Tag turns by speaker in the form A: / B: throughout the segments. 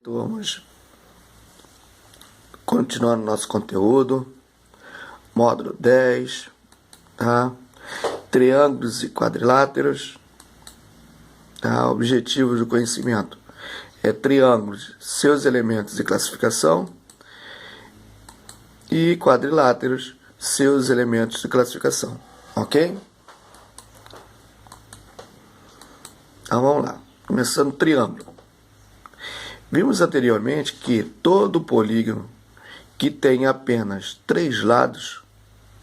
A: Vamos continuando nosso conteúdo, módulo 10, tá? Triângulos e quadriláteros, tá? Objetivos do conhecimento é triângulos, seus elementos e classificação, e quadriláteros, seus elementos e classificação, ok? Então vamos lá, começando triângulo. Vimos anteriormente que todo polígono que tem apenas 3 lados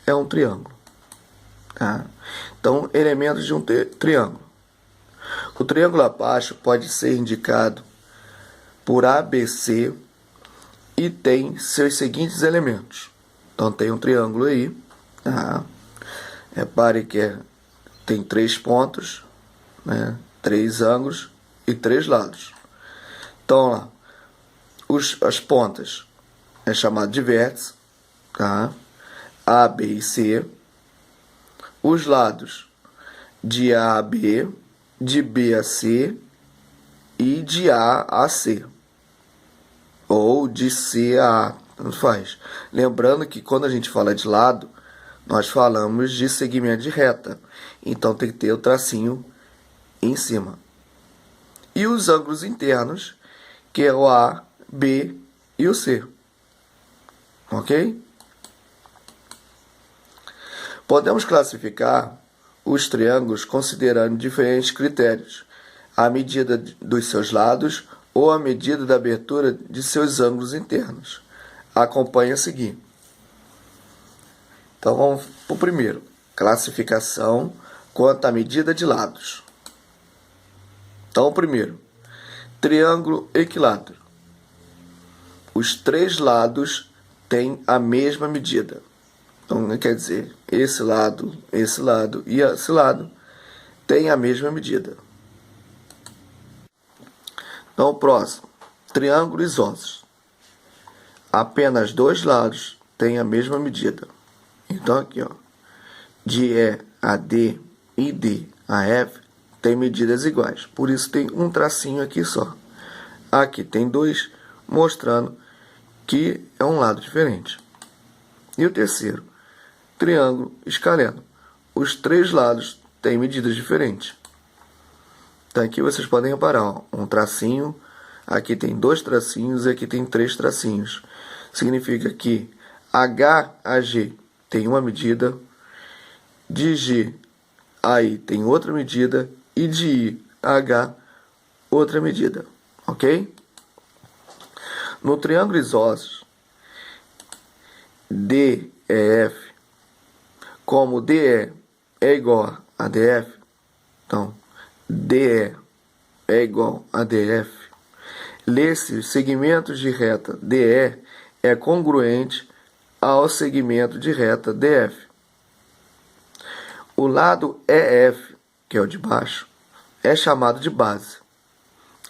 A: é um triângulo. Tá? Então, elementos de um triângulo. O triângulo abaixo pode ser indicado por ABC e tem seus seguintes elementos. Então, tem um triângulo aí. Tá? Repare que tem 3 pontos, né? 3 ângulos e 3 lados. Então, lá, as pontas é chamado de vértice, tá? A, B e C. Os lados de A a B, de B a C e de A a C. Ou de C a A, tanto faz. Lembrando que quando a gente fala de lado, nós falamos de segmento de reta. Então tem que ter o tracinho em cima. E os ângulos internos, que é o A, B e o C. Ok? Podemos classificar os triângulos considerando diferentes critérios: a medida dos seus lados ou a medida da abertura de seus ângulos internos. Acompanhe a seguir. Então vamos para o primeiro: classificação quanto à medida de lados. Então, o primeiro, triângulo equilátero. Os 3 lados têm a mesma medida. Então, quer dizer, esse lado e esse lado têm a mesma medida. Então, o próximo, triângulo isósceles. Apenas 2 lados têm a mesma medida. Então, aqui, ó, de E a D e D a F tem medidas iguais. Por isso, tem um tracinho aqui só. Aqui tem 2, mostrando que é um lado diferente. E o terceiro, triângulo escaleno. Os 3 lados têm medidas diferentes. Então aqui vocês podem reparar, ó, um tracinho, aqui tem 2 tracinhos e aqui tem 3 tracinhos. Significa que H a G tem uma medida, de G a I tem outra medida e de I a H outra medida. Ok? No triângulo isósceles, DEF, como DE é igual a DF, então DE é igual a DF, lê-se os segmentos de reta DE é congruente ao segmento de reta DF. O lado EF, que é o de baixo, é chamado de base.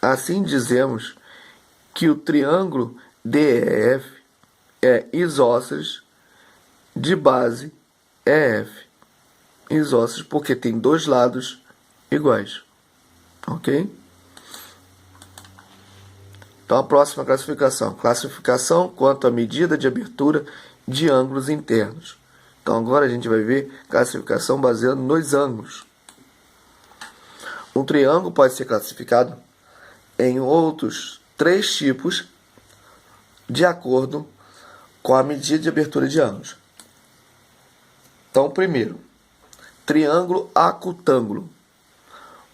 A: Assim dizemos que o triângulo DEF é isósceles de base EF. Isósceles porque tem 2 lados iguais. Ok? Então a próxima classificação. Classificação quanto à medida de abertura de ângulos internos. Então agora a gente vai ver classificação baseada nos ângulos. Um triângulo pode ser classificado em outros 3 tipos de acordo com a medida de abertura de ângulos. Então, primeiro, triângulo acutângulo.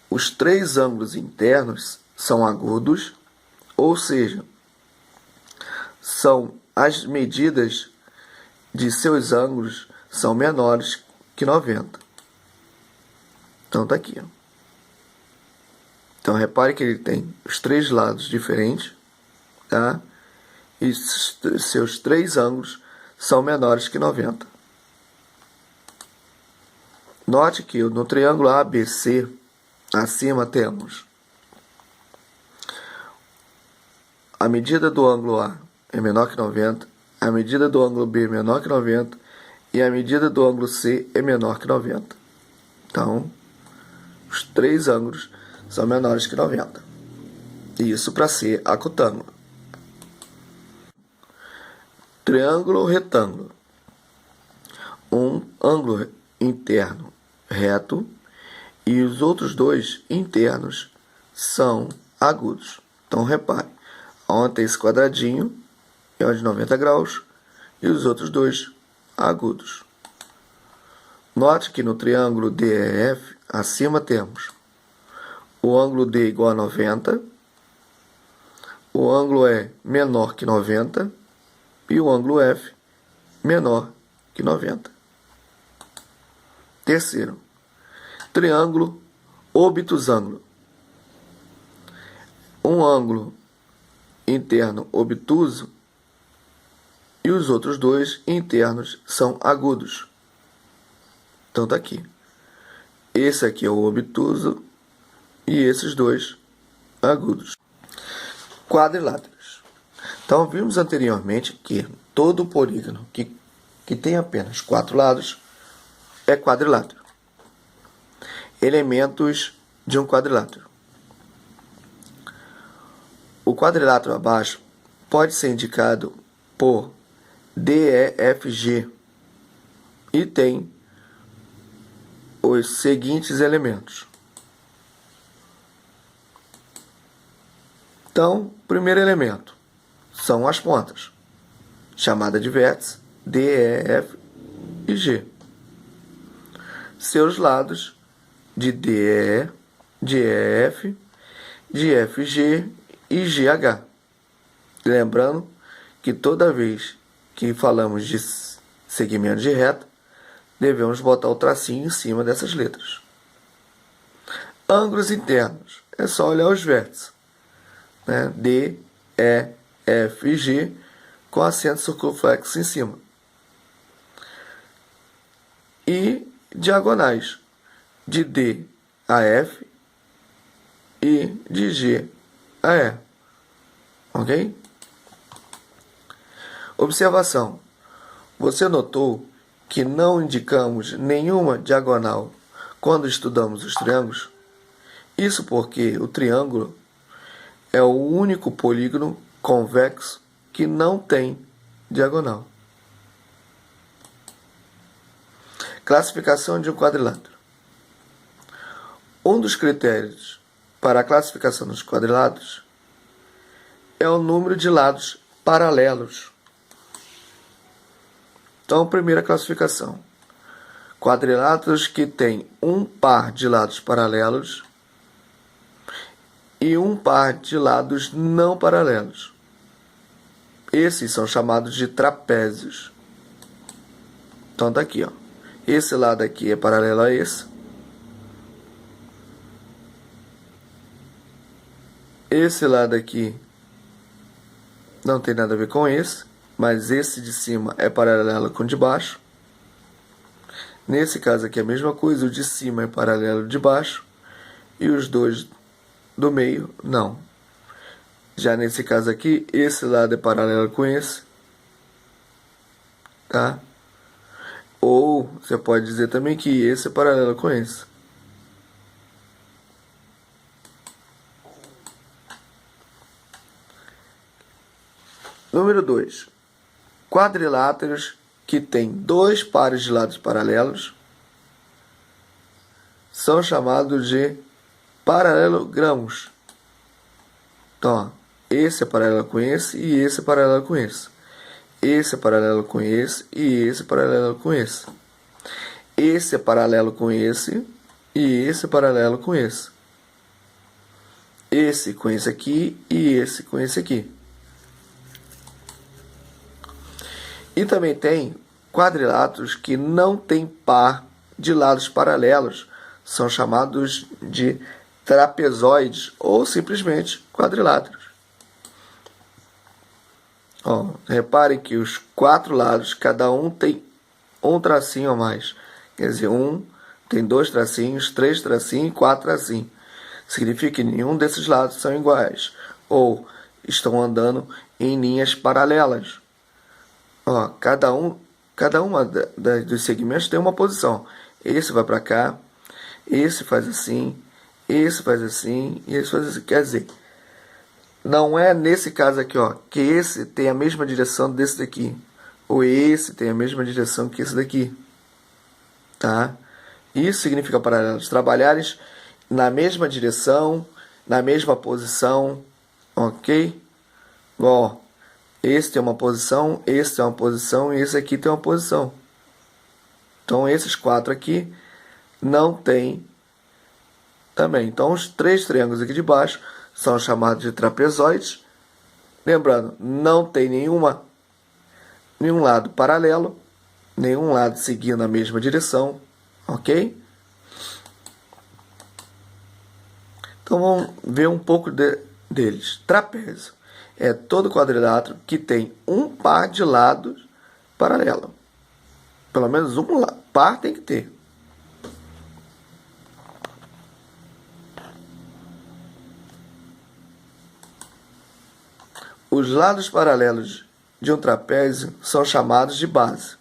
A: Os 3 ângulos internos são agudos, ou seja, são as medidas de seus ângulos são menores que 90. Então, tá aqui, ó. Então, repare que ele tem os 3 lados diferentes, tá? E seus 3 ângulos são menores que 90. Note que no triângulo ABC, acima temos a medida do ângulo A é menor que 90, a medida do ângulo B é menor que 90 e a medida do ângulo C é menor que 90. Então, os 3 ângulos são menores que 90. Isso para ser acutângulo. triângulo ou retângulo. Um ângulo interno reto e os outros dois internos são agudos. Então, repare, onde tem esse quadradinho é o de 90 graus e os outros dois agudos. Note que no triângulo DEF, acima temos o ângulo D igual a 90, o ângulo E menor que 90 e o ângulo F menor que 90. Terceiro, triângulo obtusângulo. Um ângulo interno obtuso e os outros dois internos são agudos. Então tá aqui. Esse aqui é o obtuso e esses dois agudos. Quadriláteros. Então vimos anteriormente que todo polígono que tem apenas 4 lados é quadrilátero. Elementos de um quadrilátero. O quadrilátero abaixo pode ser indicado por DEFG e tem os seguintes elementos. Então, primeiro elemento são as pontas, chamada de vértice, D, E, F e G. Seus lados de D, de EF, de FG e GH. Lembrando que toda vez que falamos de segmento de reta, devemos botar o tracinho em cima dessas letras. Ângulos internos. É só olhar os vértices, né? D, E, F e G com acento circunflexo em cima. E diagonais de D a F e de G a E. Ok? Observação. Você notou que não indicamos nenhuma diagonal quando estudamos os triângulos? Isso porque o triângulo é o único polígono convexo que não tem diagonal. Classificação de um quadrilátero. Um dos critérios para a classificação dos quadriláteros é o número de lados paralelos. Então, primeira classificação. Quadriláteros que têm um par de lados paralelos e um par de lados não paralelos. Esses são chamados de trapézios. Então, tá aqui, ó. Esse lado aqui é paralelo a esse. Esse lado aqui não tem nada a ver com esse, mas esse de cima é paralelo com o de baixo. Nesse caso aqui é a mesma coisa, o de cima é paralelo ao de baixo e os dois do meio não. Já nesse caso aqui, esse lado é paralelo com esse, tá? Ou você pode dizer também que esse é paralelo com esse. Número 2. Quadriláteros que têm 2 pares de lados paralelos são chamados de paralelogramos. Então, ó, esse é paralelo com esse e esse é paralelo com esse. Esse é paralelo com esse e esse é paralelo com esse. Esse é paralelo com esse e esse é paralelo com esse. Esse com esse aqui e esse com esse aqui. E também tem quadriláteros que não têm par de lados paralelos. São chamados de trapezoides ou simplesmente quadriláteros. Ó, reparem que os 4 lados, cada um tem um tracinho a mais. Quer dizer, um tem 2 tracinhos, 3 tracinhos e 4 tracinhos. Significa que nenhum desses lados são iguais ou estão andando em linhas paralelas. Ó, cada uma dos segmentos tem uma posição. Esse vai para cá, esse faz assim, esse faz assim e esse faz assim. Quer dizer, não é nesse caso aqui, ó, que esse tem a mesma direção desse daqui. ou esse tem a mesma direção que esse daqui, tá? Isso significa paralelos trabalharem na mesma direção, na mesma posição, ok? Ó, esse tem uma posição, esse tem uma posição e esse aqui tem uma posição. Então, esses quatro aqui não tem também. Então, os três triângulos aqui de baixo são chamados de trapezoides. Lembrando, não tem nenhum lado paralelo, nenhum lado seguindo a mesma direção, ok? Então, vamos ver um pouco deles. Trapézio é todo quadrilátero que tem um par de lados paralelo. Pelo menos um par tem que ter. Os lados paralelos de um trapézio são chamados de base.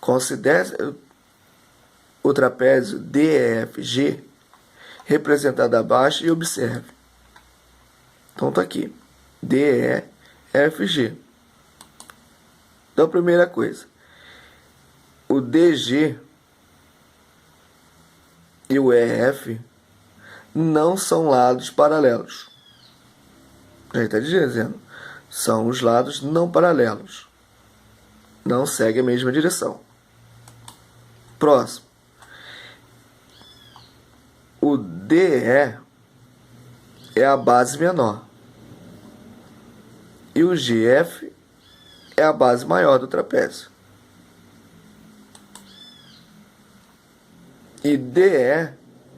A: Considere o trapézio DEFG representado abaixo e observe. Então está aqui, DEFG. Então, primeira coisa, o DG e o EF não são lados paralelos. Já está dizendo, são os lados não paralelos. Não seguem a mesma direção. Próximo. O DE é a base menor. E o GF é a base maior do trapézio. E DE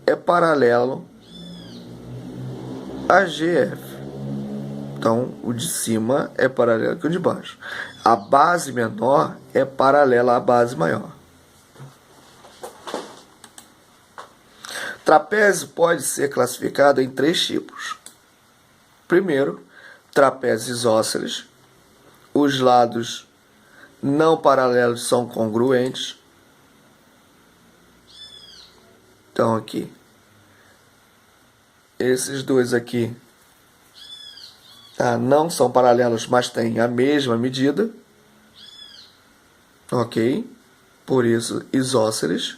A: é paralelo a GF. Então, o de cima é paralelo com o de baixo. A base menor é paralela à base maior. Trapézio pode ser classificado em três tipos. Primeiro, trapézio isósceles. Os lados não paralelos são congruentes. Então, aqui, esses dois aqui não são paralelos, mas têm a mesma medida. Ok? Por isso, isósceles.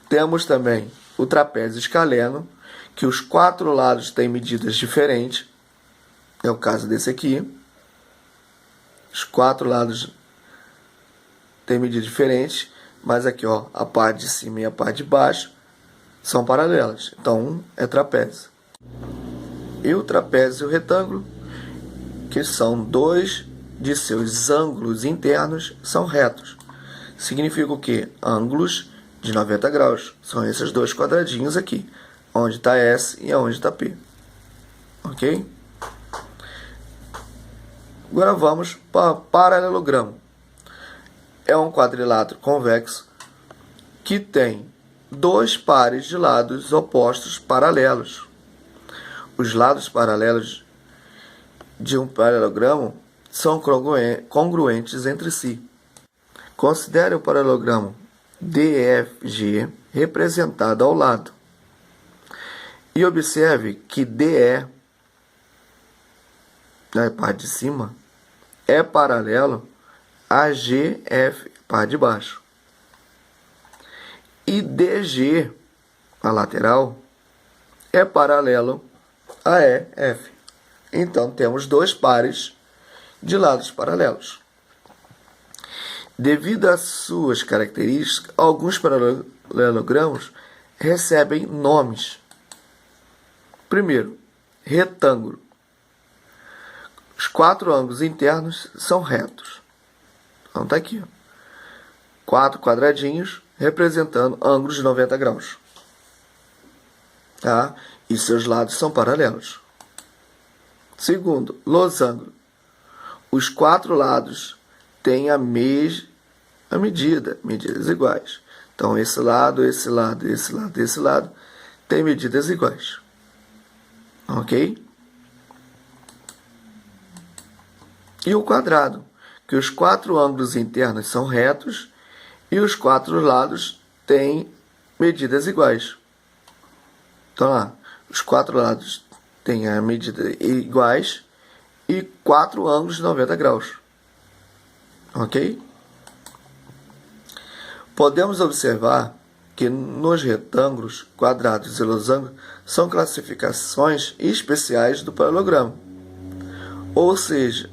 A: Temos também o trapézio escaleno, que os quatro lados têm medidas diferentes. É o caso desse aqui. Os quatro lados têm medidas diferentes, mas aqui, ó, a parte de cima e a parte de baixo são paralelas. Então, é trapézio. E o trapézio retângulo, que são dois de seus ângulos internos, são retos. Significa o quê? Ângulos de 90 graus. São esses dois quadradinhos aqui, onde está S e onde está P. Ok? Agora vamos para paralelogramo. É um quadrilátero convexo que tem dois pares de lados opostos paralelos. Os lados paralelos de um paralelogramo são congruentes entre si. Considere o paralelogramo DFG representado ao lado. E observe que DE, na parte de cima, é paralelo a GF, parte de baixo. E DG, a lateral, é paralelo a EF. Então, temos dois pares de lados paralelos. Devido às suas características, alguns paralelogramos recebem nomes. Primeiro, retângulo. Os quatro ângulos internos são retos. Então, está aqui, ó. Quatro quadradinhos representando ângulos de 90 graus. Tá? E seus lados são paralelos. Segundo, losango. Os quatro lados têm a mesma medida, medidas iguais. Então, esse lado, esse lado, esse lado, esse lado, têm medidas iguais. Ok? E o quadrado, que os quatro ângulos internos são retos e os quatro lados têm medidas iguais. Então, lá, os quatro lados têm a medida iguais e quatro ângulos de 90 graus. Ok? Podemos observar que nos retângulos, quadrados e losangos são classificações especiais do paralelogramo, ou seja,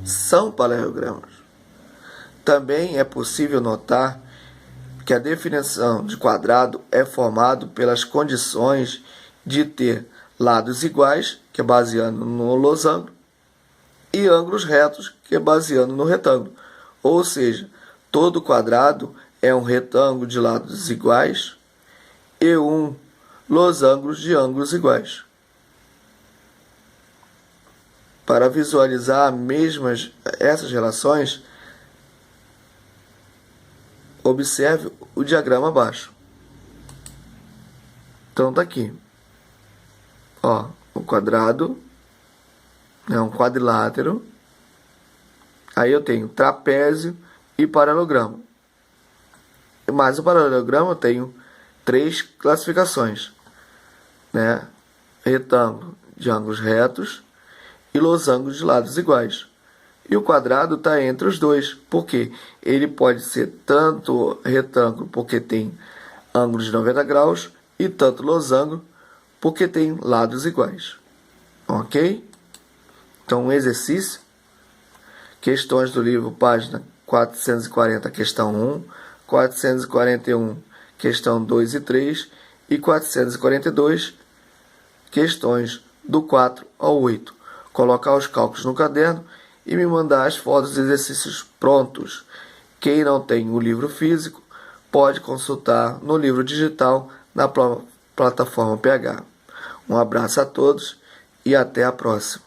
A: são paralelogramas. Também é possível notar que a definição de quadrado é formado pelas condições de ter lados iguais, que é baseando no losango, e ângulos retos, que é baseando no retângulo. Ou seja, todo quadrado é um retângulo de lados iguais e um losango de ângulos iguais. Para visualizar essas relações, observe o diagrama abaixo. Então tá aqui. Ó, o quadrado é um quadrilátero. Aí eu tenho trapézio e paralelogramo. Mas o paralelogramo eu tenho 3 classificações, né? Retângulo de ângulos retos e losangos de lados iguais. E o quadrado está entre os dois, porque ele pode ser tanto retângulo, porque tem ângulos de 90 graus, e tanto losango, porque tem lados iguais. Ok? Então, um exercício. Questões do livro, página 440, questão 1, 441, questão 2 e 3, e 442, questões do 4 ao 8. Colocar os cálculos no caderno e me mandar as fotos dos exercícios prontos. Quem não tem o livro físico, pode consultar no livro digital na plataforma PH. Um abraço a todos e até a próxima.